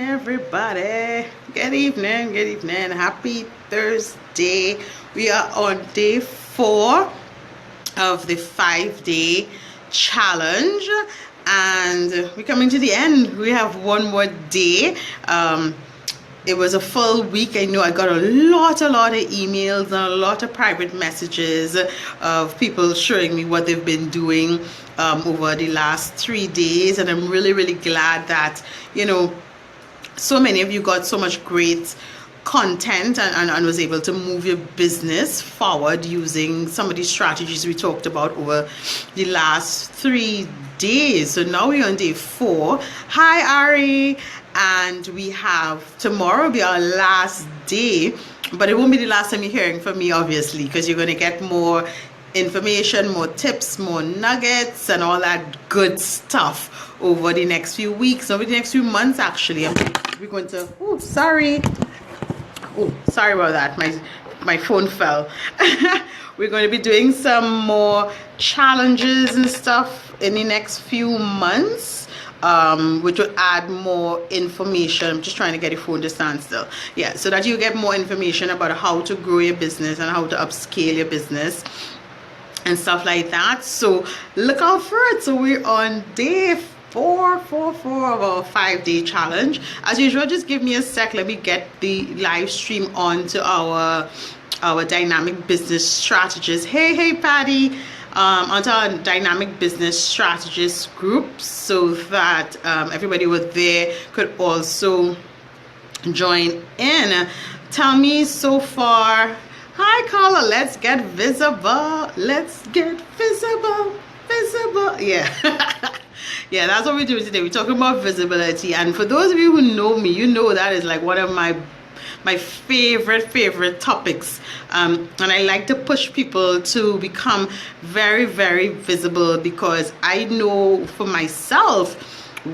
Everybody, good evening, happy Thursday. We are on day 4 of the 5-day challenge, and we're coming to the end. We have one more day. It was a full week. I know I got a lot of emails and a lot of private messages of people showing me what they've been doing over the last 3 days, and I'm really glad that, so many of you got so much great content and was able to move your business forward using some of the strategies we talked about over the last 3 days. So now we're on day 4. Hi Ari, and we have tomorrow will be our last day, but it won't be the last time you're hearing from me, obviously, because you're going to get more information, more tips, more nuggets, and all that good stuff over the next few weeks, over the next few months. Actually, we're going to sorry about that, my phone fell. We're going to be doing some more challenges and stuff in the next few months, which will add more information. I'm just trying to get your phone to stand still, so that you get more information about how to grow your business and how to upscale your business and stuff like that. So look out for it. So we're on day 4 of our 5-day challenge. As usual, just give me a sec. Let me get the live stream onto our dynamic business strategist. Hey Patty, onto our dynamic business strategist group, so that everybody over there could also join in. Tell me so far. Hi Carla, let's get visible. Let's get visible. Yeah. Yeah, that's what we're doing today. We're talking about visibility. And for those of you who know me, you know that is like one of my favorite topics. And I like to push people to become very visible, because I know for myself,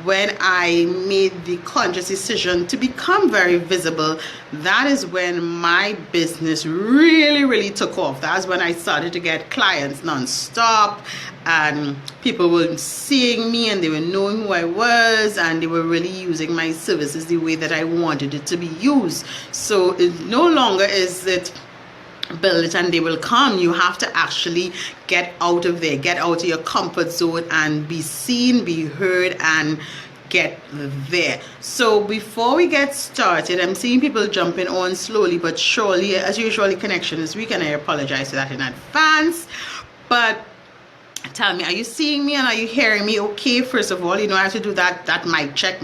when I made the conscious decision to become very visible, that is when my business really took off. That's when I started to get clients non-stop, and people were seeing me and they were knowing who I was, and they were really using my services the way that I wanted it to be used. So it no longer is it build it and they will come. You have to actually get out of there, get out of your comfort zone, and be seen, be heard, and get there. So before we get started, I'm seeing people jumping on slowly but surely. As usual, the connection is weak, and I apologize for that in advance. But tell me, are you seeing me and are you hearing me okay? First of all, I have to do that mic check.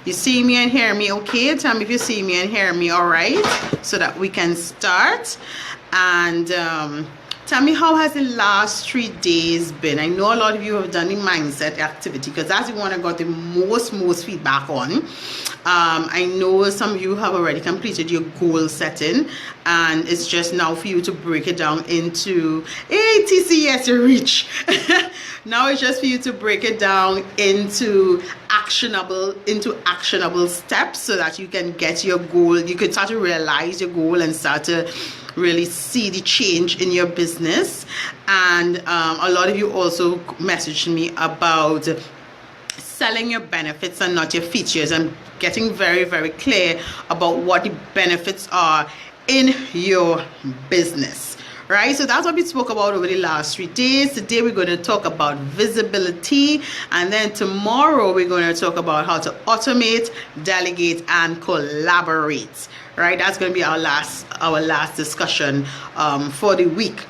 You see me and hear me okay? Tell me if you see me and hear me all right, so that we can start. And tell me, how has the last 3 days been? I know a lot of you have done the mindset activity, because that's the one I got the most feedback on. I know some of you have already completed your goal setting, and it's just now for you to break it down into TCS you reach. Now it's just for you to break it down into actionable steps, so that you can get your goal. You can start to realize your goal and start to really see the change in your business. And a lot of you also messaged me about selling your benefits and not your features, and getting very clear about what the benefits are in your business. Right, so that's what we spoke about over the last 3 days. Today we're going to talk about visibility, and then tomorrow we're going to talk about how to automate, delegate, and collaborate. Right, that's going to be our last discussion for the week.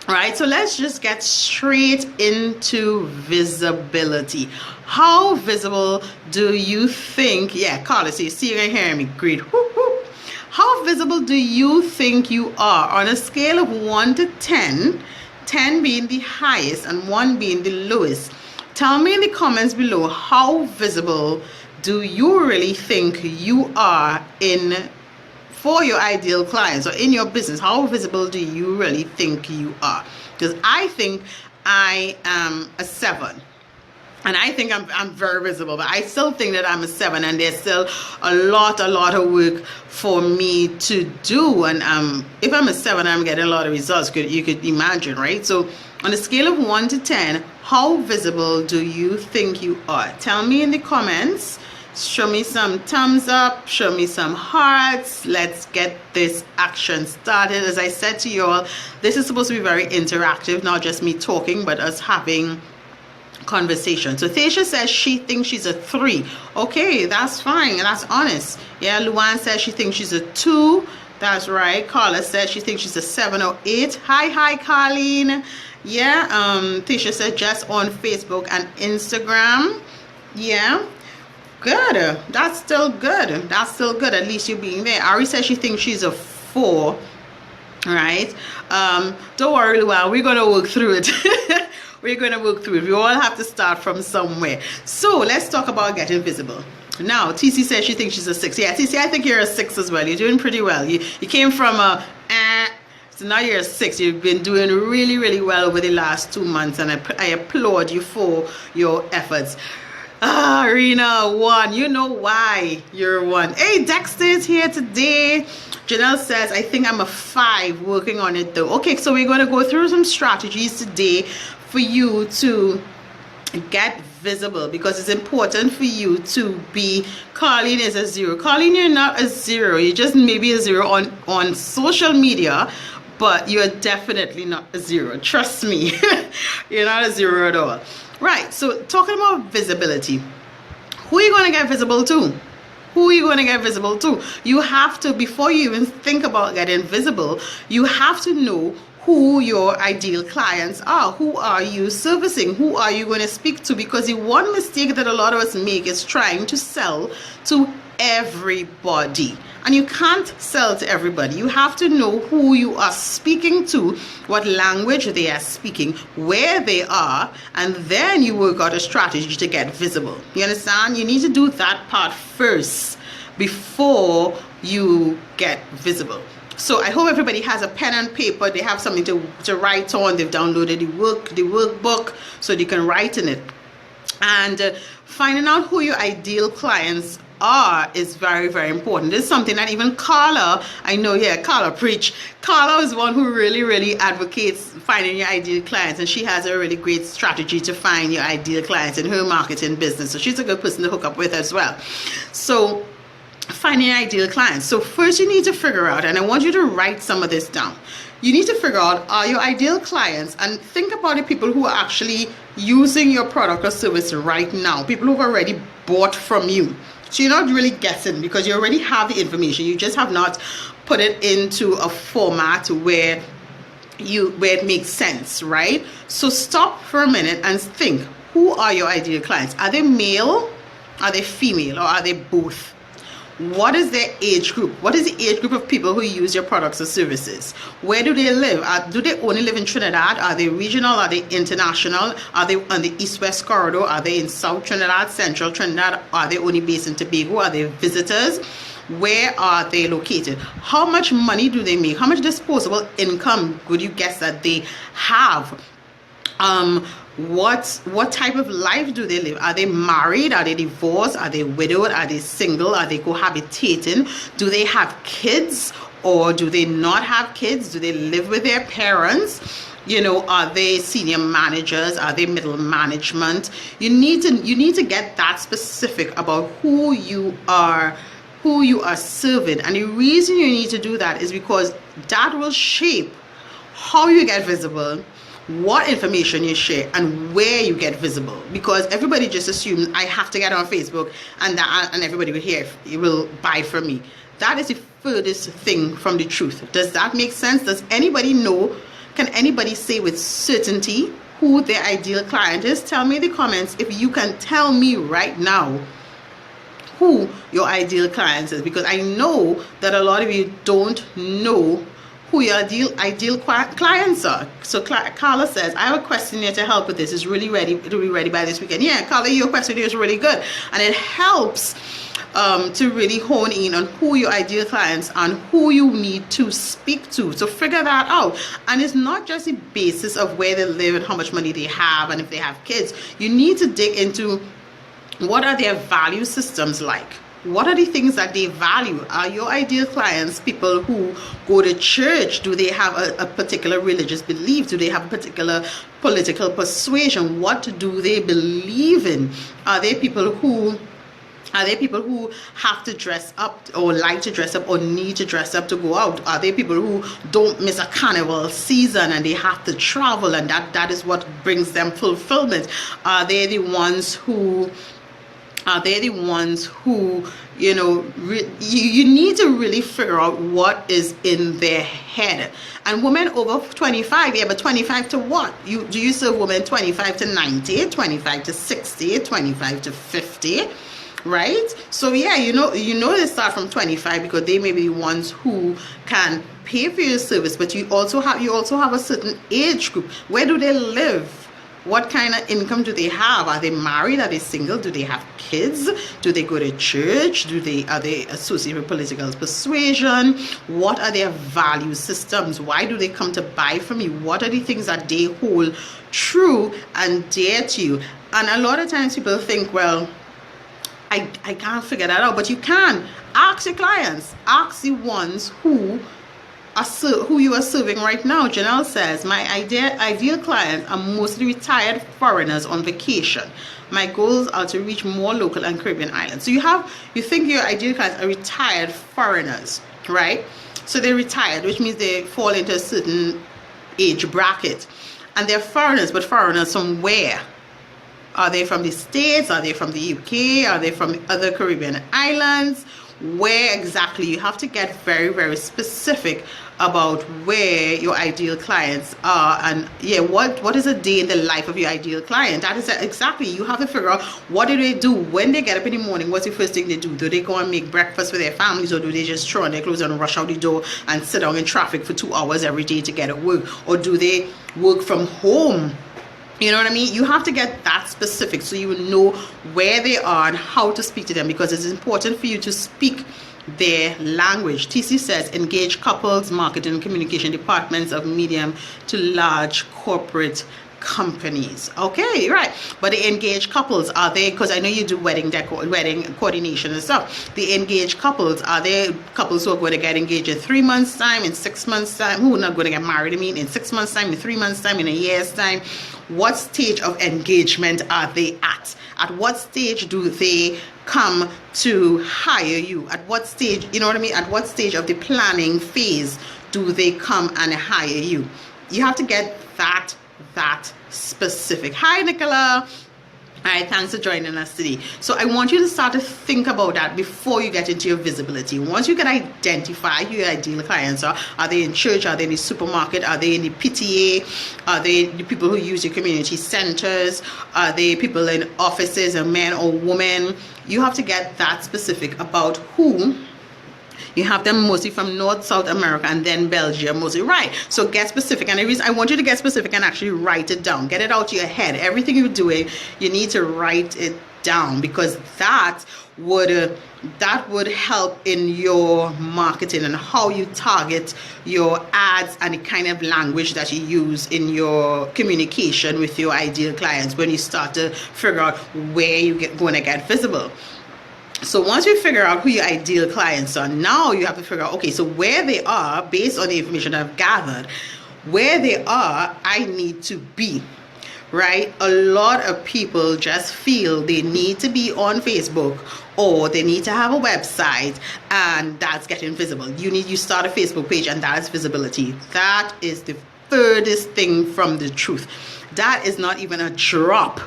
Right, so let's just get straight into visibility. How visible do you think? Yeah, Carla, so you see and hear me. Great. How visible do you think you are on a scale of 1 to 10, 10 being the highest and 1 being the lowest? Tell me in the comments below, how visible do you really think you are for your ideal clients or in your business? How visible do you really think you are? Because I think I am a 7. And I think I'm very visible, but I still think that I'm a 7, and there's still a lot of work for me to do. And if I'm a 7, I'm getting a lot of results. You could imagine, right? So on a scale of 1 to 10, how visible do you think you are? Tell me in the comments Show me some thumbs up, show me some hearts. Let's get this action started. As I said to you all, this is supposed to be very interactive, not just me talking, but us having conversation. So Tasha says she thinks she's a 3. Okay, that's fine, and that's honest. Yeah, Luan says she thinks she's a 2. That's right. Carla says she thinks she's a 7 or 8. Hi, Colleen. Yeah, Tasha said just on Facebook and Instagram. Yeah. Good. That's still good. That's still good. At least you being there. Ari says she thinks she's a 4. Right? Don't worry, Luan. We're gonna work through it. We're gonna work through it. We all have to start from somewhere. So let's talk about getting visible. Now, TC says she thinks she's a 6. Yeah, TC, I think you're a 6 as well. You're doing pretty well. You came from a so now you're a 6. You've been doing really, really well over the last 2 months, and I applaud you for your efforts. Rena, 1. You know why you're 1. Hey, Dexter is here today. Janelle says, I think I'm a 5, working on it though. Okay, so we're going to go through some strategies today for you to get visible, because it's important for you to be. Colleen is a 0. Colleen, you're not a 0. You're just maybe a 0 on social media, but you're definitely not a 0. Trust me. You're not a 0 at all. Right, so talking about visibility, who are you going to get visible to? Who are you going to get visible to? You have to, before you even think about getting visible, you have to know who your ideal clients are. Who are you servicing? Who are you going to speak to? Because the one mistake that a lot of us make is trying to sell to everybody. And you can't sell to everybody. You have to know who you are speaking to, what language they are speaking, where they are, and then you work out a strategy to get visible. You understand? You need to do that part first before you get visible. So I hope everybody has a pen and paper. They have something to write on. They've downloaded the workbook so they can write in it. And finding out who your ideal clients are is very, very important. This is something that even Carla, I know, yeah, Carla preach. Carla is one who really, really advocates finding your ideal clients, and she has a really great strategy to find your ideal clients in her marketing business. So she's a good person to hook up with as well. So finding your ideal clients. So first you need to figure out, and I want you to write some of this down. You need to figure out, are your ideal clients, and think about the people who are actually using your product or service right now, people who've already bought from you. So you're not really guessing, because you already have the information. You just have not put it into a format where it makes sense, right? So stop for a minute and think, who are your ideal clients? Are they male? Are they female? Or are they both? What is their age group? What is the age group of people who use your products or services? Where do they live? Do they only live in Trinidad? Are they regional? Are they international? Are they on the east-west corridor? Are they in South Trinidad, Central Trinidad? Are they only based in Tobago? Are they visitors? Where are they located? How much money do they make? How much disposable income would you guess that they have? What type of life do they live? Are they married? Are they divorced? Are they widowed? Are they single? Are they cohabitating? Do they have kids, or do they not have kids? Do they live with their parents? You know, are they senior managers? Are they middle management? You need to get that specific about who you are serving. And the reason you need to do that is because that will shape how you get visible, what information you share, and where you get visible. Because everybody just assumes I have to get on Facebook and everybody will buy from me. That is the furthest thing from the truth. Does that make sense? Does anybody know? Can anybody say with certainty who their ideal client is? Tell me in the comments if you can tell me right now who your ideal client is, because I know that a lot of you don't know who your ideal clients are. So Carla says, I have a questionnaire to help with this. It's really ready to be ready by this weekend. Yeah, Carla, your questionnaire is really good, and it helps to really hone in on who your ideal clients are and who you need to speak to. So figure that out. And it's not just the basis of where they live and how much money they have and if they have kids. You need to dig into what are their value systems like. What are the things that they value? Are your ideal clients people who go to church? Do they have a particular religious belief? Do they have a particular political persuasion? What do they believe in? Are they people who Are there people who have to dress up or like to dress up or need to dress up to go out? Are there people who don't miss a carnival season and they have to travel, and that is what brings them fulfillment? Are they the ones who you know, you need to really figure out what is in their head. And women over 25, yeah, but 25 to what? Do you serve women 25 to 90, 25 to 60, 25 to 50? Right? So yeah, you know they start from 25 because they may be the ones who can pay for your service, but you also have a certain age group. Where do they live? What kind of income do they have? Are they married? Are they single? Do they have kids? Do they go to church? Are they associated with political persuasion? What are their value systems? Why do they come to buy from you? What are the things that they hold true and dear to you? And a lot of times people think, well, I can't figure that out, but you can. Ask your clients. Ask the ones who you are serving right now. Janelle says, my ideal clients are mostly retired foreigners on vacation. My goals are to reach more local and Caribbean islands. So you think your ideal clients are retired foreigners, right? So they're retired, which means they fall into a certain age bracket. And they're foreigners, but foreigners from where? Are they from the States? Are they from the UK? Are they from other Caribbean islands? Where exactly? You have to get very, very specific about where your ideal clients are. And yeah, what is a day in the life of your ideal client? That is exactly, you have to figure out, what do they do when they get up in the morning? What's the first thing they do? Do they go and make breakfast for their families, or do they just throw on their clothes and rush out the door and sit down in traffic for 2 hours every day to get at work? Or do they work from home? You know what I mean? You have to get that specific so you know where they are and how to speak to them, because it's important for you to speak their language. TC says, engage couples, marketing and communication departments of medium to large corporate companies. Okay, right. But the engaged couples, are they, because I know you do wedding coordination and stuff, the engaged couples, are they couples who are going to get engaged in 3 months time, in 6 months time, who are not going to get married, in 6 months time, in 3 months time, in a year's time? What stage of engagement are they at? At what stage do they come to hire you? At what stage, you know what I mean? At what stage of the planning phase do they come and hire you? You have to get that specific. Hi, Nicola. All right, thanks for joining us today. So I want you to start to think about that before you get into your visibility. Once you can identify who your ideal clients are they in church? Are they in the supermarket? Are they in the PTA? Are they the people who use your community centers? Are they people in offices, a man or woman? You have to get that specific about who. You have them mostly from North, South America, and then Belgium mostly. Right. So get specific. And the reason I want you to get specific and actually write it down. Get it out of your head. Everything you're doing, you need to write it down, because that would help in your marketing and how you target your ads and the kind of language that you use in your communication with your ideal clients when you start to figure out where you're going to get visible. So once you figure out who your ideal clients are, now you have to figure out, okay, so where they are, based on the information I've gathered, where they are, I need to be, right? A lot of people just feel they need to be on Facebook, or they need to have a website, and that's getting visible. You start a Facebook page, and that's visibility. That is the furthest thing from the truth. That is not even a drop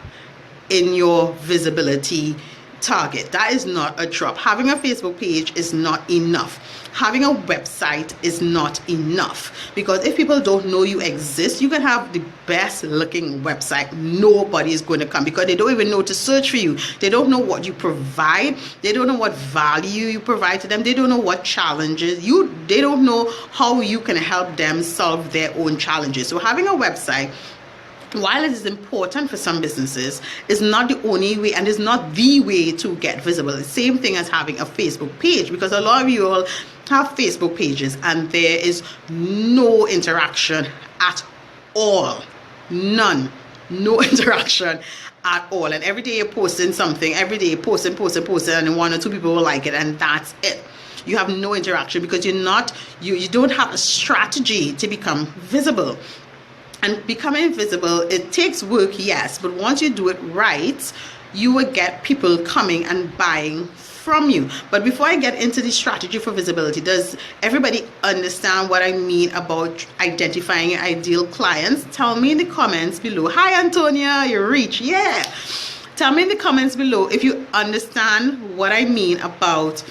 in your visibility target. That is not a drop. Having a Facebook page is not enough. Having a website is not enough, because if people don't know you exist, you can have the best looking website. Nobody is going to come, because they don't even know to search for you. They don't know what you provide. They don't know what value you provide to them. They don't know what challenges they don't know how you can help them solve their own challenges. So having a website, while it is important for some businesses, is not the only way, and is not the way to get visible. The same thing as having a Facebook page, because a lot of you all have Facebook pages and there is no interaction at all. None. No interaction at all. And every day you're posting something, every day you're posting, and 1 or 2 people will like it, and that's it. You have no interaction because you don't have a strategy to become visible. And becoming visible, it takes work, yes, but once you do it right, you will get people coming and buying from you. But before I get into the strategy for visibility, does everybody understand what I mean about identifying your ideal clients? Tell me in the comments below. Hi Antonia, you reach. Yeah. Tell me in the comments below if you understand what I mean about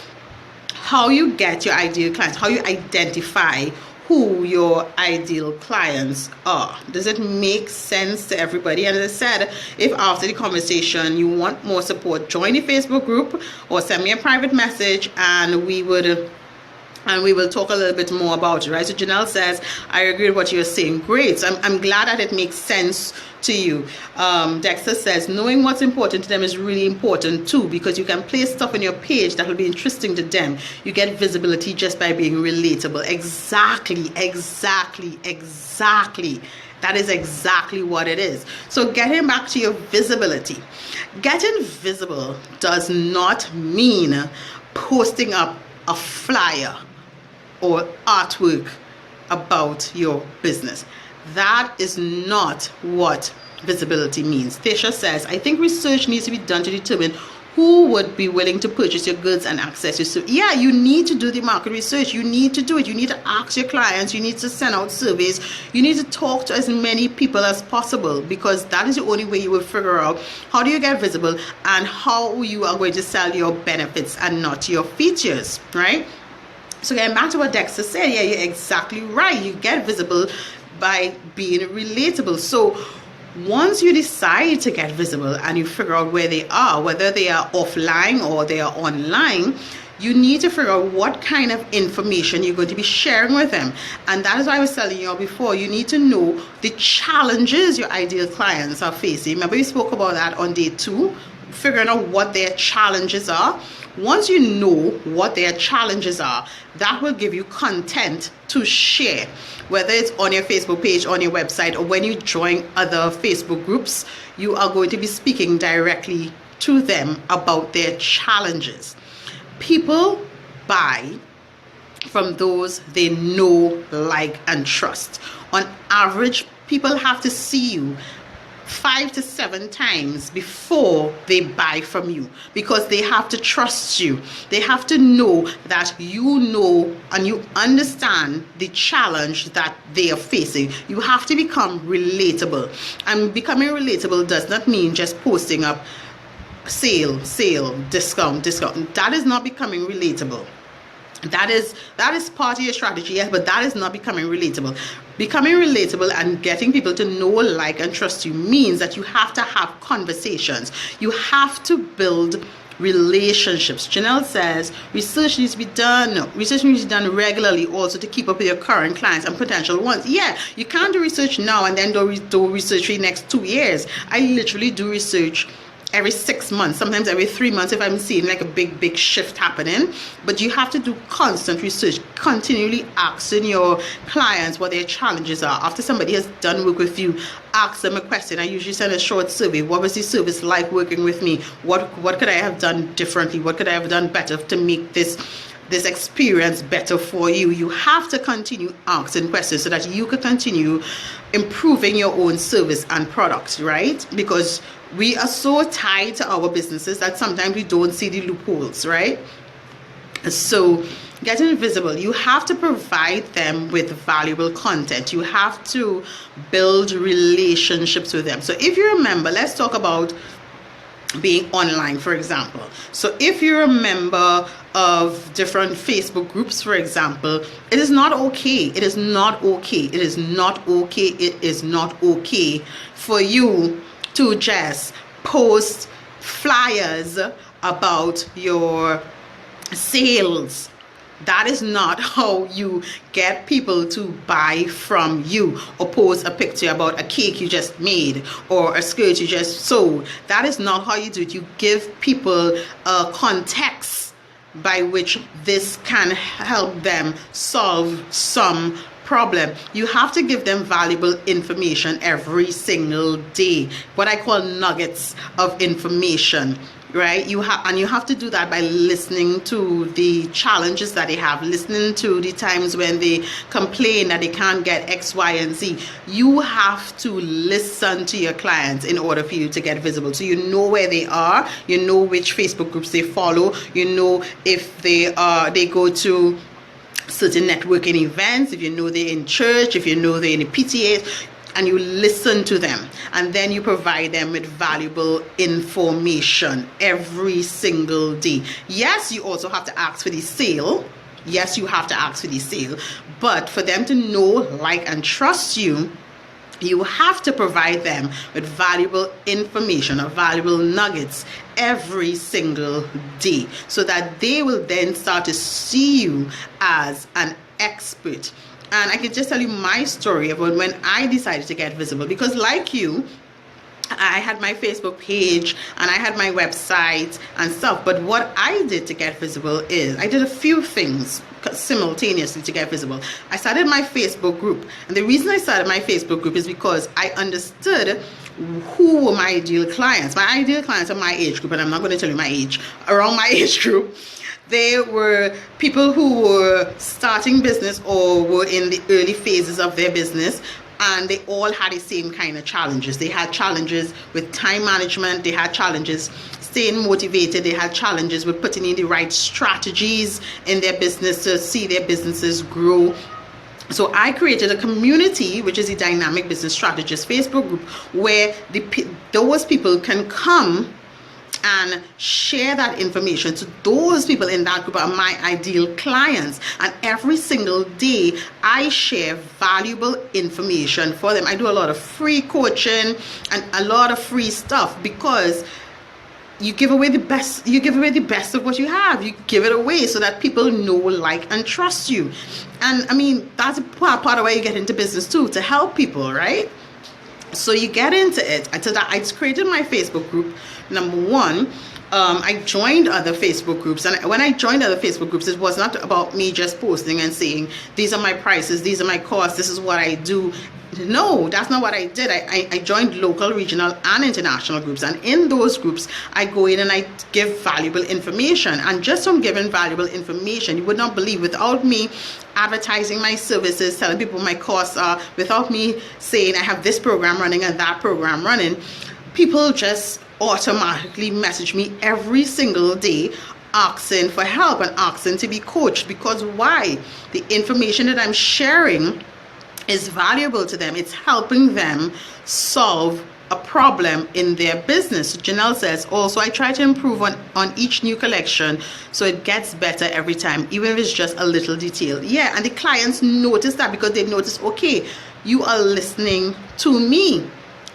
how you get your ideal clients, how you identify who your ideal clients are. Does it make sense to everybody? And as I said, if after the conversation you want more support, join the Facebook group or send me a private message and we will talk a little bit more about it, right? So Janelle says, I agree with what you're saying. Great. So I'm glad that it makes sense to you. Dexter says, knowing what's important to them is really important too, because you can place stuff on your page that will be interesting to them. You get visibility just by being relatable. Exactly. That is exactly what it is. So getting back to your visibility. Getting visible does not mean posting up a flyer or artwork about your business. That is not what visibility means. Tasha says, I think research needs to be done to determine who would be willing to purchase your goods and access your service. Yeah, you need to do the market research. You need to do it. You need to ask your clients. You need to send out surveys. You need to talk to as many people as possible, because that is the only way you will figure out how do you get visible and how you are going to sell your benefits and not your features, right? So getting back to what Dexter said, yeah, you're exactly right. You get visible by being relatable. So once you decide to get visible and you figure out where they are, whether they are offline or they are online, you need to figure out what kind of information you're going to be sharing with them. And that is why I was telling you all before, you need to know the challenges your ideal clients are facing. Remember we spoke about that on day 2, figuring out what their challenges are. Once you know what their challenges are, that will give you content to share, whether it's on your Facebook page, on your website, or when you join other Facebook groups. You are going to be speaking directly to them about their challenges. People buy from those they know, like, and trust. On average, people have to see you 5 to 7 times before they buy from you, because they have to trust you. They have to know that you know and you understand the challenge that they are facing. You have to become relatable. And becoming relatable does not mean just posting up sale, discount. That is not becoming relatable. That is part of your strategy, yes, but that is not becoming relatable. Becoming relatable and getting people to know, like, and trust you means that you have to have conversations. You have to build relationships. Janelle says research needs to be done. No, research needs to be done regularly also to keep up with your current clients and potential ones. Yeah, you can't do research now and then do research for the next 2 years. I literally do research every 6 months, sometimes every 3 months if I'm seeing like a big shift happening. But you have to do constant research, continually asking your clients what their challenges are. After somebody has done work with you, ask them a question. I usually send a short survey. What was the service like working with me? What could I have done differently? What could I have done better to make this experience better for you? You have to continue asking questions so that you can continue improving your own service and products, right? Because we are so tied to our businesses that sometimes we don't see the loopholes, right? So getting visible, you have to provide them with valuable content. You have to build relationships with them. So if you remember, let's talk about being online, for example. So if you're a member of different Facebook groups, for example, it is not okay. It is not okay. It is not okay. It is not okay for you to just post flyers about your sales. That is not how you get people to buy from you, or post a picture about a cake you just made or a skirt you just sewed. That is not how you do it. You give people a context by which this can help them solve some problem. You have to give them valuable information every single day, what I call nuggets of information, right? You have to do that by listening to the challenges that they have, listening to the times when they complain that they can't get X, Y, and Z. You have to listen to your clients in order for you to get visible. So you know where they are, you know which Facebook groups they follow, you know if they go to certain networking events, if you know they're in church, if you know they're in the PTAs, and you listen to them, and then you provide them with valuable information every single day. Yes, you also have to ask for the sale. Yes, you have to ask for the sale, but for them to know, like, and trust you, you have to provide them with valuable information or valuable nuggets every single day, so that they will then start to see you as an expert. And I can just tell you my story about when I decided to get visible, because like you, I had my Facebook page and I had my website and stuff. But what I did to get visible is I did a few things simultaneously to get visible. I started my Facebook group. And the reason I started my Facebook group is because I understood who were my ideal clients. My ideal clients are my age group, and I'm not going to tell you my age, around my age group. They were people who were starting business or were in the early phases of their business, and they all had the same kind of challenges. They had challenges with time management, they had challenges staying motivated, they had challenges with putting in the right strategies in their business to see their businesses grow. So I created a community, which is the Dynamic Business Strategist Facebook group, where those people can come and share that information to those people in that group are my ideal clients. And every single day I share valuable information for them. I do a lot of free coaching and a lot of free stuff, because you give away the best of what you have. You give it away so that people know, like, and trust you. And I mean, that's a part of why you get into business too, to help people, right? So you get into it. I created my Facebook group. Number one, I joined other Facebook groups, and when I joined other Facebook groups, it was not about me just posting and saying, these are my prices, these are my costs, this is what I do. No, that's not what I did. I joined local, regional, and international groups, and in those groups, I go in and I give valuable information. And just from giving valuable information, you would not believe, without me advertising my services, telling people my costs are, without me saying I have this program running and that program running, people just automatically message me every single day asking for help and asking to be coached. Because why? The information that I'm sharing is valuable to them. It's helping them solve a problem in their business. Janelle says, also, I try to improve on each new collection so it gets better every time, even if it's just a little detail. Yeah, and the clients notice that, because they've noticed, okay, you are listening to me.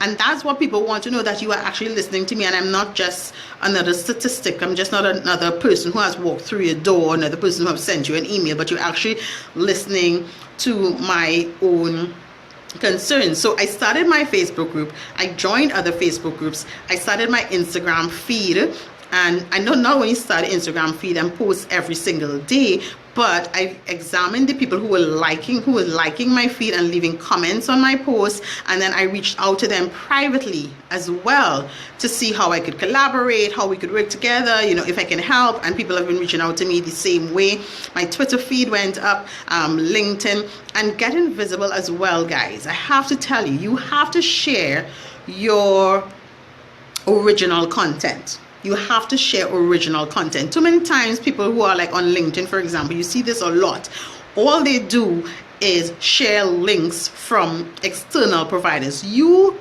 And that's what people want to know, that you are actually listening to me, and I'm not just another statistic. I'm just not another person who has walked through your door, another person who has sent you an email, but you're actually listening to my own concerns. So I started my Facebook group. I joined other Facebook groups. I started my Instagram feed. And I know not only start Instagram feed and post every single day, but I examined the people who were liking my feed and leaving comments on my posts, and then I reached out to them privately as well to see how I could collaborate, how we could work together, if I can help. And people have been reaching out to me the same way. My Twitter feed went up, LinkedIn, and getting visible as well, guys. I have to tell you, you have to share your original content. You have to share original content. Too many times, people who are like on LinkedIn, for example, you see this a lot. All they do is share links from external providers. You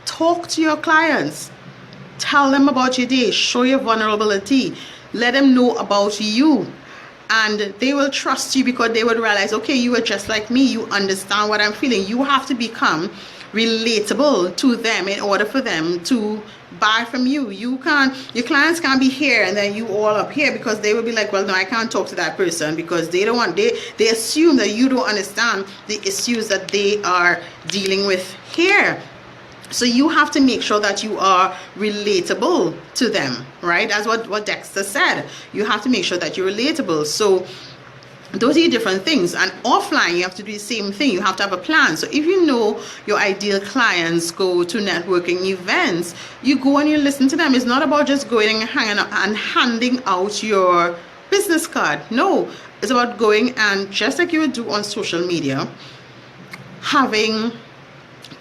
talk to your clients. Tell them about your day. Show your vulnerability. Let them know about you. And they will trust you, because they will realize, okay, you are just like me. You understand what I'm feeling. You have to become relatable to them in order for them to buy from you. Your clients can't be here and then you all up here, because they will be like, well, no, I can't talk to that person, because they assume that you don't understand the issues that they are dealing with here. So you have to make sure that you are relatable to them, right? That's what Dexter said. You have to make sure that you're relatable. So those are different things. And offline, you have to do the same thing. You have to have a plan. So if you know your ideal clients go to networking events, you go and you listen to them. It's not about just going and hanging out and handing out your business card. No, it's about going and, just like you would do on social media, having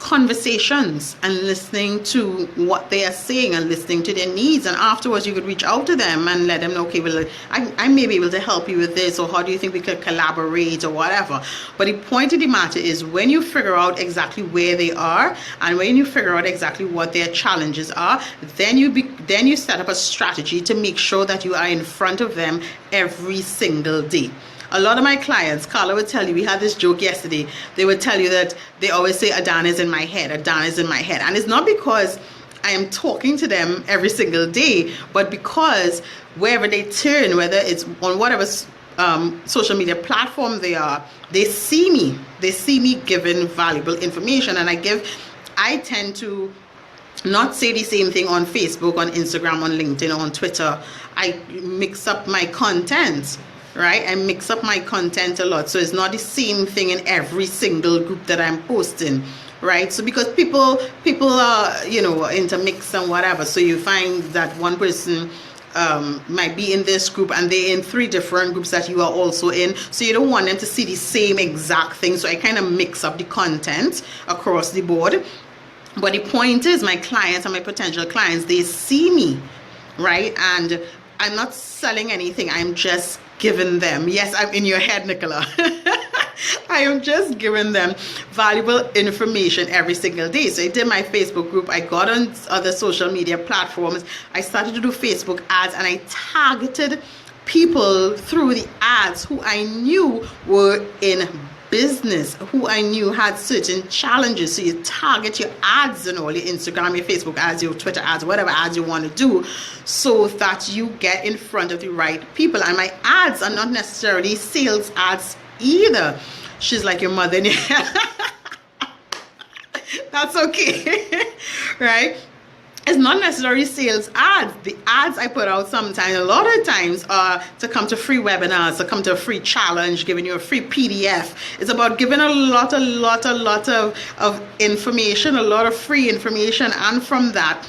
conversations and listening to what they are saying and listening to their needs. And afterwards, you could reach out to them and let them know, okay, well, I may be able to help you with this, or how do you think we could collaborate, or whatever. But the point of the matter is, when you figure out exactly where they are and when you figure out exactly what their challenges are, then you set up a strategy to make sure that you are in front of them every single day. A lot of my clients, Carla would tell you, we had this joke yesterday, they would tell you that they always say, Adanna is in my head, Adanna is in my head. And it's not because I am talking to them every single day, but because wherever they turn, whether it's on whatever social media platform they are, they see me giving valuable information. And I tend to not say the same thing on Facebook, on Instagram, on LinkedIn, on Twitter. I mix up my content. Right, I mix up my content a lot, so it's not the same thing in every single group that I'm posting, right? So because people are, intermix and whatever, so you find that one person might be in this group and they're in 3 different groups that you are also in, so you don't want them to see the same exact thing. So I kind of mix up the content across the board. But the point is, my clients and my potential clients, they see me, right? And I'm not selling anything, I'm just giving them, yes, I'm in your head, Nicola. I am just giving them valuable information every single day. So I did my Facebook group, I got on other social media platforms, I started to do Facebook ads, and I targeted people through the ads who I knew were in business, who I knew had certain challenges. So you target your ads and all, your Instagram, your Facebook ads, your Twitter ads, whatever ads you want to do, so that you get in front of the right people. And my ads are not necessarily sales ads either. She's like your mother. That's okay. Right? It's not necessarily sales ads. The ads I put out sometimes, a lot of times, are to come to free webinars, to come to a free challenge, giving you a free PDF. It's about giving a lot of information, a lot of free information, and from that,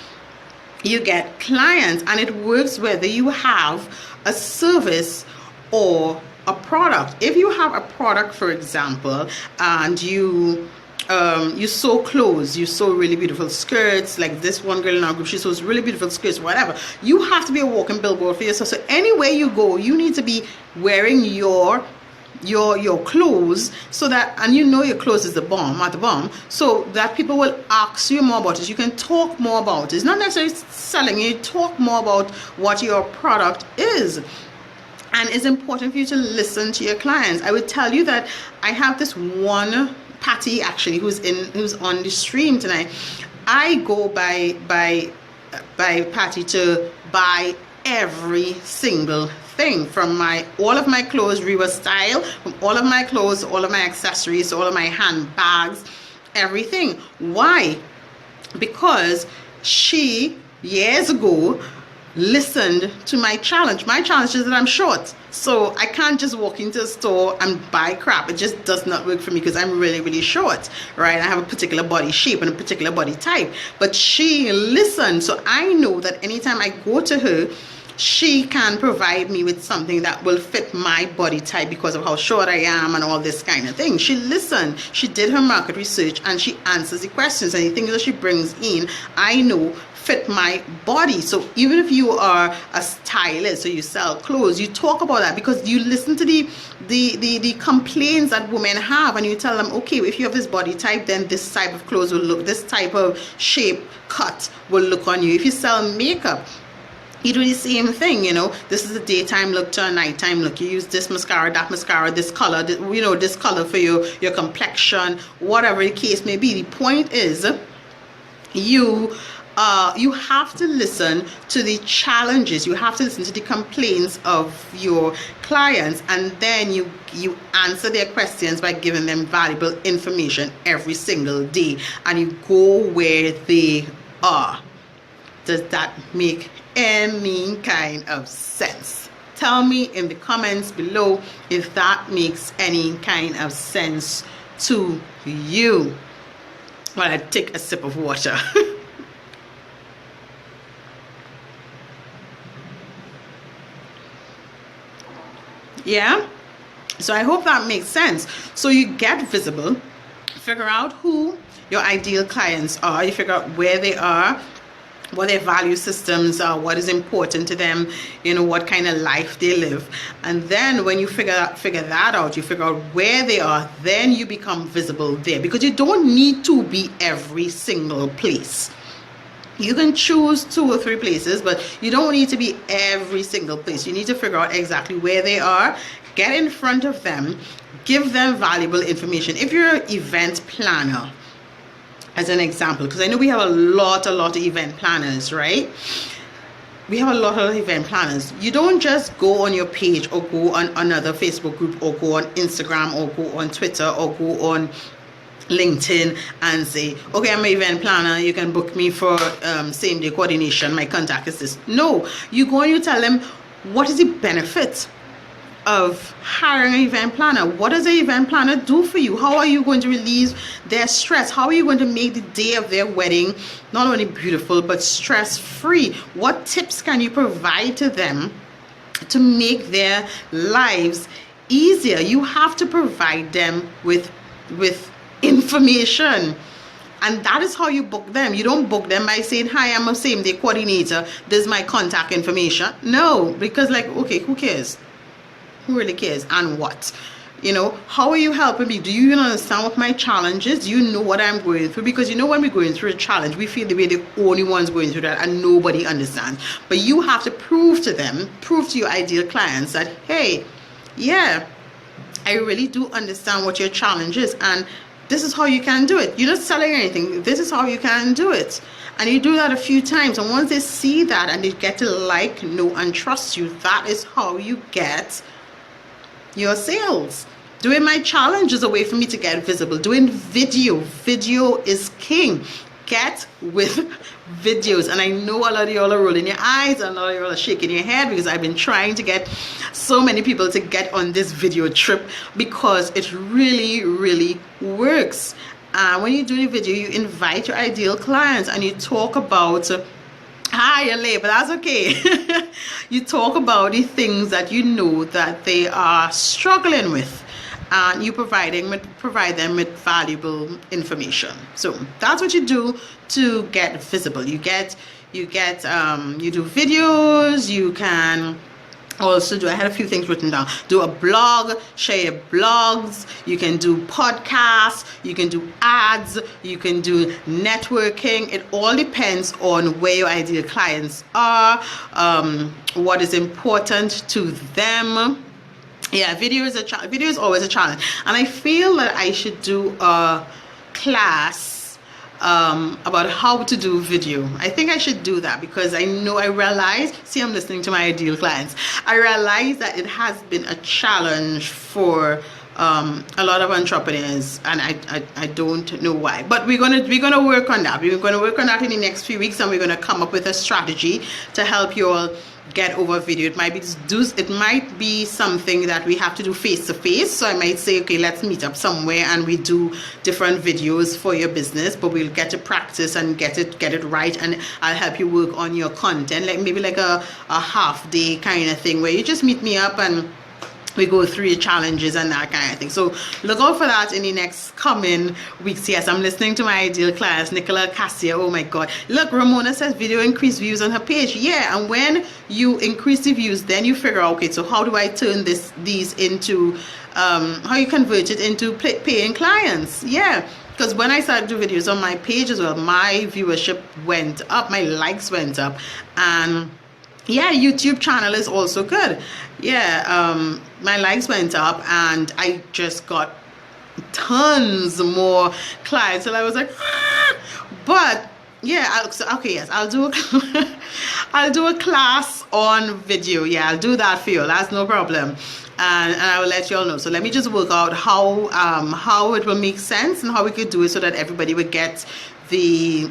you get clients. And it works whether you have a service or a product. If you have a product, for example, and you sew clothes, you sew really beautiful skirts, like this one girl in our group, she sews really beautiful skirts, whatever. You have to be a walking billboard for yourself. So anywhere you go, you need to be wearing your clothes, so that, and your clothes is the bomb, so that people will ask you more about it. You can talk more about it. It's not necessarily selling, you talk more about what your product is. And it's important for you to listen to your clients. I would tell you that I have this one Patty, actually, who's on the stream tonight. I go by Patty to buy every single thing, from all of my clothes, Reba style, from all of my clothes, all of my accessories, all of my handbags, everything. Why? Because she, years ago, listened to my challenge. My challenge is that I'm short, so I can't just walk into a store and buy crap. It just does not work for me, because I'm really short, right? I have a particular body shape and a particular body type. But she listened, so I know that anytime I go to her, she can provide me with something that will fit my body type because of how short I am and all this kind of thing. She listened, she did her market research, and she answers the questions, and the things that she brings in, I know fit my body. So even if you are a stylist or you sell clothes, you talk about that, because you listen to the complaints that women have, and you tell them, okay, if you have this body type, then this type of clothes will look, this type of shape cut will look on you. If you sell makeup, you do the same thing. This is a daytime look to a nighttime look. You use this mascara, that mascara, this color, this color for your complexion, whatever the case may be. The point is, you have to listen to the challenges, you have to listen to the complaints of your clients, and then you answer their questions by giving them valuable information every single day, and you go where they are. Does that make any kind of sense? Tell me in the comments below if that makes any kind of sense to you. While I take a sip of water. Yeah, so I hope that makes sense. So you get visible, figure out who your ideal clients are, you figure out where they are, what their value systems are, what is important to them, you know, what kind of life they live. And then when you figure that out, you figure out where they are, then you become visible there, because you don't need to be every single place. You can choose 2 or 3 places, but you don't need to be every single place. You need to figure out exactly where they are, get in front of them, give them valuable information. If you're an event planner, as an example, because I know we have a lot of event planners, right? We have a lot of event planners. You don't just go on your page or go on another Facebook group or go on Instagram or go on Twitter or go on LinkedIn and say, okay, I'm an event planner, you can book me for same day coordination, my contact is this. No, you go and you tell them what is the benefit of hiring an event planner. What does an event planner do for you? How are you going to relieve their stress? How are you going to make the day of their wedding not only beautiful but stress free? What tips can you provide to them to make their lives easier? You have to provide them with information, and that is how you book them. You don't book them by saying, hi, I'm a same day coordinator, this is my contact information. No, because like, okay, who cares? Who really cares? And what? You know, how are you helping me? Do you even understand what my challenge is? Do you know what I'm going through? Because you know, when we're going through a challenge, we feel that we're the only ones going through that and nobody understands. But you have to prove to them, prove to your ideal clients that, hey, yeah, I really do understand what your challenge is, and this is how you can do it. You're not selling anything. This is how you can do it. And you do that a few times, and once they see that and they get to like, know, and trust you, that is how you get your sales. Doing my challenge is a way for me to get visible. Doing video is king. Get with videos. And I know a lot of y'all are rolling your eyes and a lot of y'all are shaking your head, because I've been trying to get so many people to get on this video trip, because it really works. When you do the video, you invite your ideal clients and you talk about, hi, you're late, but that's okay. You talk about the things that you know that they are struggling with, and you provide them with valuable information. So that's what you do to get visible. You do videos. You can also do, I had a few things written down, do a blog, share your blogs, you can do podcasts, you can do ads, you can do networking. It all depends on where your ideal clients are, what is important to them. Yeah, video is always a challenge, and I feel that I should do a class about how to do video. I think I should do that, because I realize, see, I'm listening to my ideal clients. I realize that it has been a challenge for a lot of entrepreneurs, and I don't know why, but we're gonna work on that. We're gonna work on that in the next few weeks, and we're gonna come up with a strategy to help you all get over video. It might be something that we have to do face to face. So I might say, okay, let's meet up somewhere and we do different videos for your business, but we'll get to practice and get it right, and I'll help you work on your content, like maybe like a half day kind of thing, where you just meet me up and we go through your challenges and that kind of thing. So look out for that in the next coming weeks. Yes, I'm listening to my ideal clients. Nicola Cassia, oh my God. Look, Ramona says video increase views on her page. Yeah, and when you increase the views, then you figure out, okay, so how do I turn these into, how you convert it into paying clients? Yeah. Because when I started to do videos on my page as well, my viewership went up, my likes went up, and yeah, YouTube channel is also good. Yeah, my likes went up and I just got tons more clients, and I was like, ah! But yeah, I'll do I'll do a class on video. Yeah, I'll do that for you. That's no problem. And I will let you all know. So let me just work out how it will make sense and how we could do it so that everybody would get the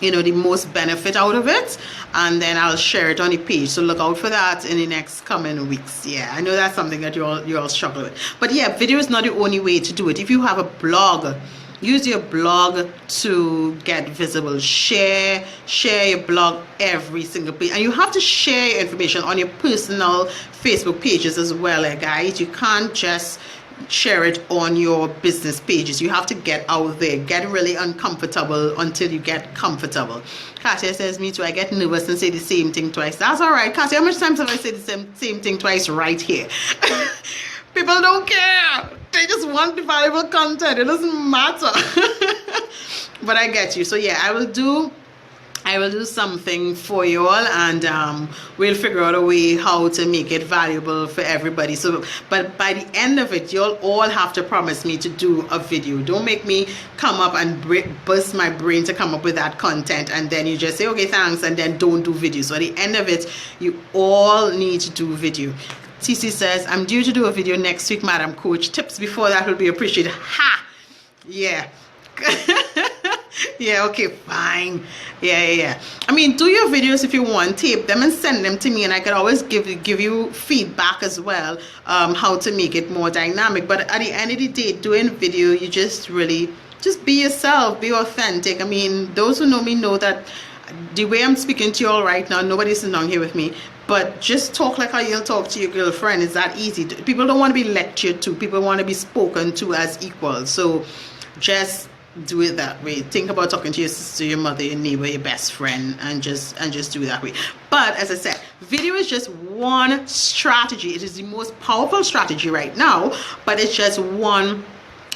the most benefit out of it, and then I'll share it on the page. So look out for that in the next coming weeks. Yeah, I know that's something that you all struggle with, but yeah, video is not the only way to do it. If you have a blog, use your blog to get visible. Share your blog every single page, and you have to share your information on your personal Facebook pages as well, guys. You can't just share it on your business pages. You have to get out there, get really uncomfortable until you get comfortable. Katia says, me too, I get nervous and say the same thing twice. That's all right, Katia. How much times have I said the same thing twice right here? People don't care. They just want the valuable content. It doesn't matter. But I get you. So yeah, I will do something for you all, and we'll figure out a way how to make it valuable for everybody. So, but by the end of it, you'll all have to promise me to do a video. Don't make me come up and bust my brain to come up with that content, and then you just say, okay, thanks, and then don't do video. So at the end of it, you all need to do video. TC says, I'm due to do a video next week, Madam Coach. Tips before that will be appreciated. Ha! Yeah. Yeah, okay, fine. Yeah. I mean, do your videos if you want, tape them and send them to me, and I could always give you feedback as well, how to make it more dynamic. But at the end of the day, doing video, you just be yourself, be authentic. I mean, those who know me know that the way I'm speaking to you all right now, nobody's sitting down here with me, but just talk like how you'll talk to your girlfriend. Is that easy? People don't want to be lectured to. People want to be spoken to as equals. So just do it that way. Think about talking to your sister, your mother, your neighbor, your best friend, and just do it that way. But as I said, video is just one strategy. It is the most powerful strategy right now, but it's just one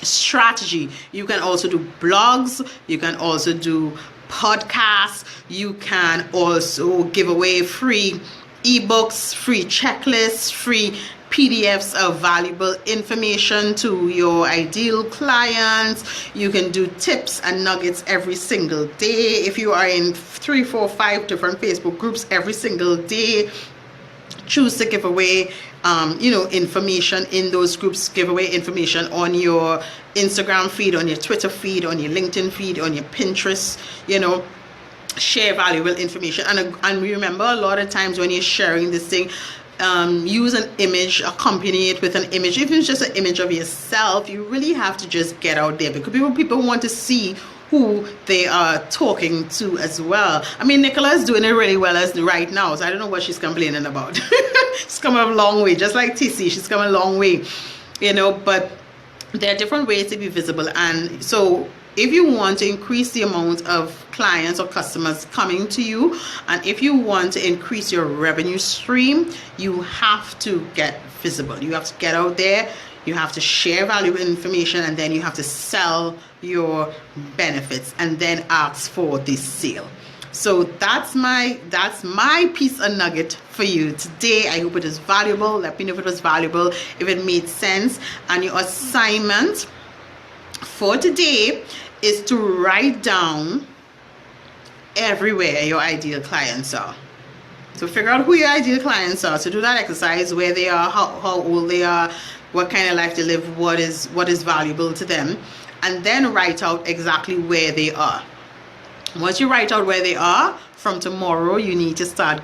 strategy. You can also do blogs, you can also do podcasts, you can also give away free ebooks, free checklists, free PDFs of valuable information to your ideal clients. You can do tips and nuggets every single day. If you are in 3, 4, 5 different Facebook groups every single day, choose to give away information in those groups. Give away information on your Instagram feed, on your Twitter feed, on your LinkedIn feed, on your Pinterest. Share valuable information, and remember, a lot of times when you're sharing this thing, use an image, accompany it with an image. If it's just an image of yourself, you really have to just get out there, because people want to see who they are talking to as well. I mean, Nicola is doing it really well as right now, so I don't know what she's complaining about. She's come a long way, just like TC. She's come a long way, but there are different ways to be visible. And so if you want to increase the amount of clients or customers coming to you, and if you want to increase your revenue stream, you have to get visible. You have to get out there, you have to share valuable information, and then you have to sell your benefits and then ask for this sale. So that's my piece of nugget for you today. I hope it is valuable. Let me know if it was valuable, if it made sense. And your assignment for today is to write down everywhere your ideal clients are. So figure out who your ideal clients are. So do that exercise, where they are, how old they are, what kind of life they live, what is valuable to them, and then write out exactly where they are. Once you write out where they are, from tomorrow you need to start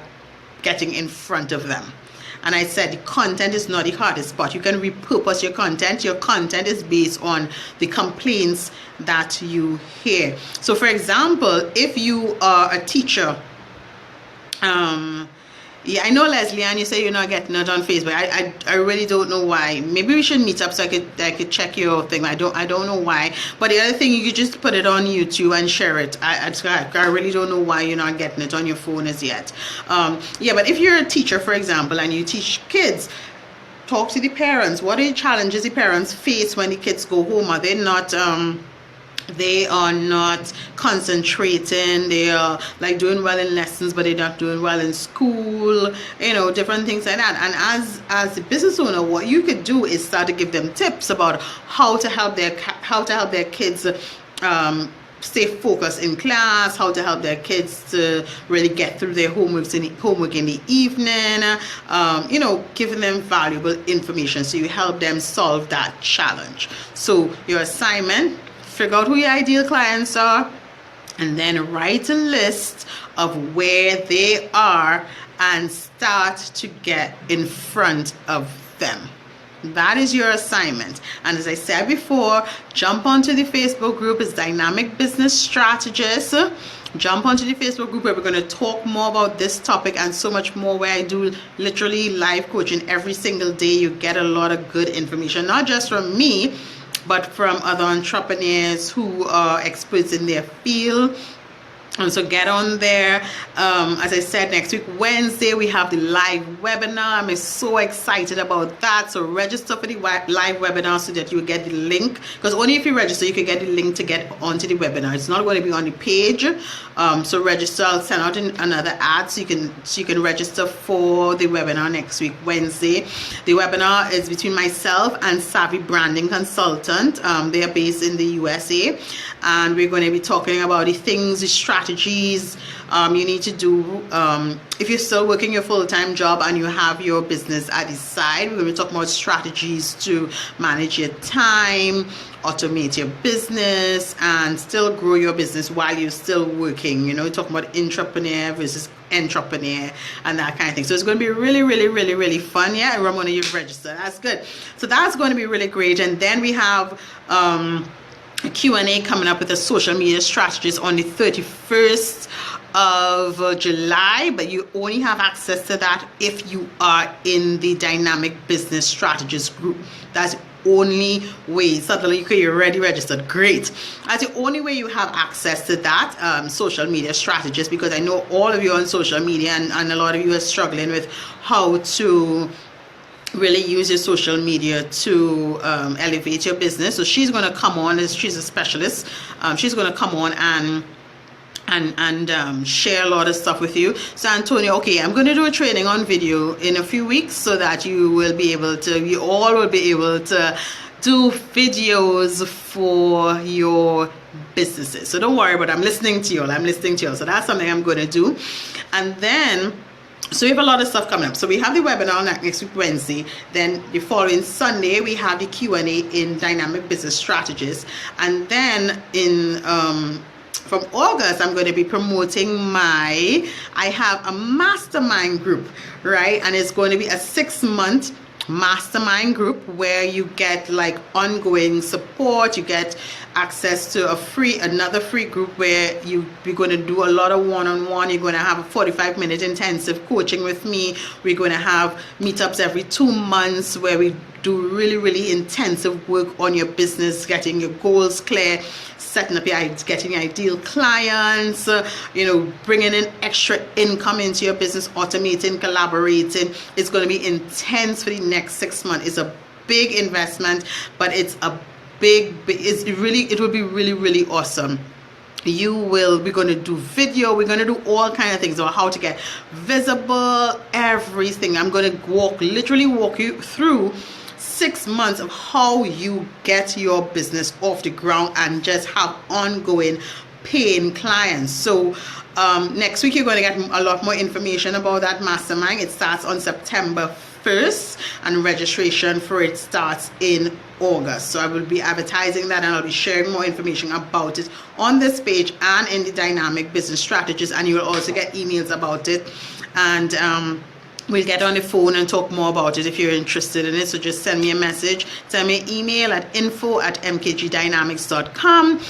getting in front of them. And I said the content is not the hardest part. You can repurpose your content. Your content is based on the complaints that you hear. So for example, if you are a teacher, yeah, I know, Leslie, and you say you're not getting it on Facebook. I really don't know why. Maybe we should meet up so I could check your thing. I don't know why. But the other thing, you could just put it on YouTube and share it. I really don't know why you're not getting it on your phone as yet. Yeah, but if you're a teacher, for example, and you teach kids, talk to the parents. What are the challenges the parents face when the kids go home? Are they not concentrating? They are like doing well in lessons, but they're not doing well in school, different things like that. And as a business owner, what you could do is start to give them tips about how to help their kids stay focused in class, how to help their kids to really get through their homework in the evening, giving them valuable information, so you help them solve that challenge. So your assignment: figure out who your ideal clients are, and then write a list of where they are and start to get in front of them. That is your assignment. And as I said before, jump onto the Facebook group. It's Dynamic Business Strategists. Jump onto the Facebook group where we're going to talk more about this topic and so much more, where I do literally live coaching every single day. You get a lot of good information, not just from me, but from other entrepreneurs who are experts in their field. And so get on there. As I said, next week, Wednesday, we have the live webinar. I'm so excited about that. So register for the live webinar so that you get the link. Because only if you register, you can get the link to get onto the webinar. It's not going to be on the page. So register. I'll send out another ad so you can register for the webinar next week, Wednesday. The webinar is between myself and Savvy Branding Consultant. They are based in the USA. And we're going to be talking about the things, the strategies you need to do if you're still working your full-time job and you have your business at the side. We're going to talk about strategies to manage your time, automate your business, and still grow your business while you're still working. You know, we're talking about intrapreneur versus entrepreneur and that kind of thing. So it's going to be really, really, really, really fun. Yeah, Ramona, you've registered. That's good. So that's going to be really great. And then we have a Q&A coming up with a social media strategist on the 31st of July, but you only have access to that if you are in the Dynamic Business Strategist group. That's the only way. Suddenly you're already registered. Great. That's the only way you have access to that social media strategist, because I know all of you are on social media and a lot of you are struggling with how to really use your social media to elevate your business. So she's going to come on, she's a specialist. She's going to come on and share a lot of stuff with you. So Antonio, okay, I'm going to do a training on video in a few weeks so that you all will be able to do videos for your businesses. So don't worry, but I'm listening to you all. So that's something I'm going to do. And then so we have a lot of stuff coming up. So we have the webinar next week, Wednesday. Then the following Sunday, we have the Q&A in Dynamic Business Strategists. And then from August, I'm going to be promoting I have a mastermind group, right? And it's going to be a 6-month mastermind group where you get like ongoing support. You get access to another free group where we're going to do a lot of one-on-one. You're going to have a 45-minute intensive coaching with me. We're going to have meetups every 2 months where we do really, really intensive work on your business, getting your goals clear, getting ideal clients, bringing in extra income into your business, automating, collaborating. It's going to be intense for the next 6 months. It's a big investment, but it will be really, really awesome. We're going to do video, we're going to do all kinds of things about how to get visible, everything. I'm going to literally walk you through 6 months of how you get your business off the ground and just have ongoing paying clients. So next week you're going to get a lot more information about that mastermind. It starts on September 1st and registration for it starts in August. So I will be advertising that and I'll be sharing more information about it on this page and in the Dynamic Business Strategist, and you will also get emails about it. And we'll get on the phone and talk more about it if you're interested in it. So just send me a message, send me an email at info@mkgdynamics.com,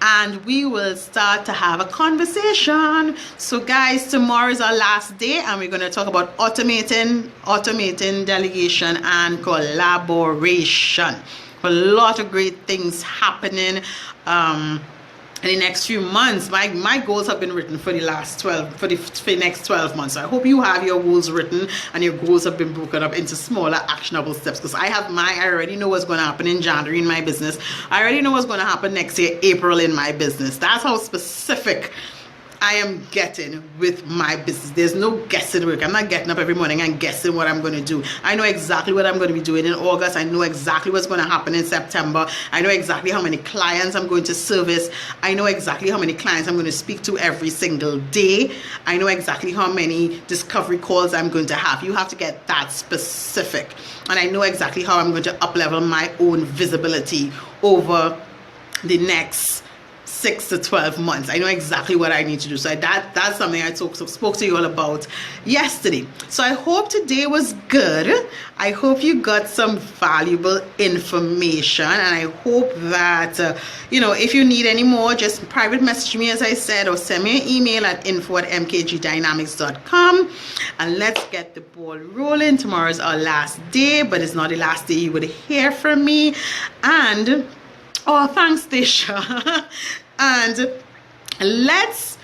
and we will start to have a conversation. So guys, tomorrow is our last day and we're going to talk about automating delegation and collaboration. A lot of great things happening in the next few months. My goals have been written for the next 12 months. So I hope you have your goals written and your goals have been broken up into smaller actionable steps, because I already know what's going to happen in January in my business. I already know what's going to happen next year, April, in my business. That's how specific I am getting with my business. There's no guessing work. I'm not getting up every morning and guessing what I'm going to do. I know exactly what I'm going to be doing in August. I know exactly what's going to happen in September. I know exactly how many clients I'm going to service. I know exactly how many clients I'm going to speak to every single day. I know exactly how many discovery calls I'm going to have. You have to get that specific. And I know exactly how I'm going to up-level my own visibility over the next 6 to 12 months. I know exactly what I need to do. So that's something I spoke to you all about yesterday. So I hope today was good. I hope you got some valuable information, and I hope that if you need any more, just private message me, as I said, or send me an email at info@mkgdynamics.com, and let's get the ball rolling. Tomorrow is our last day, but it's not the last day you would hear from me. And oh, thanks, Tisha. And let's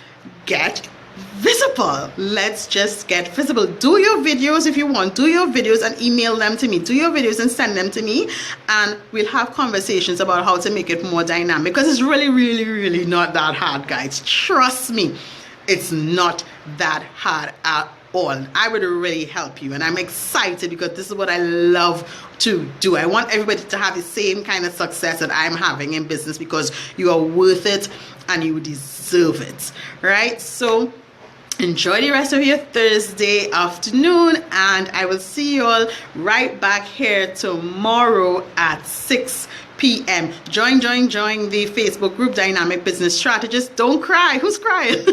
get visible. Let's just get visible. Do your videos if you want. Do your videos and email them to me. Do your videos and send them to me, and we'll have conversations about how to make it more dynamic, because it's really, really, really not that hard, guys. Trust me, it's not that hard at all. I would really help you, and I'm excited because this is what I love to do. I want everybody to have the same kind of success that I'm having in business, because you are worth it and you deserve it, right? So enjoy the rest of your Thursday afternoon, and I will see you all right back here tomorrow at 6 p.m. Join the Facebook group, Dynamic Business Strategists. Don't cry. Who's crying?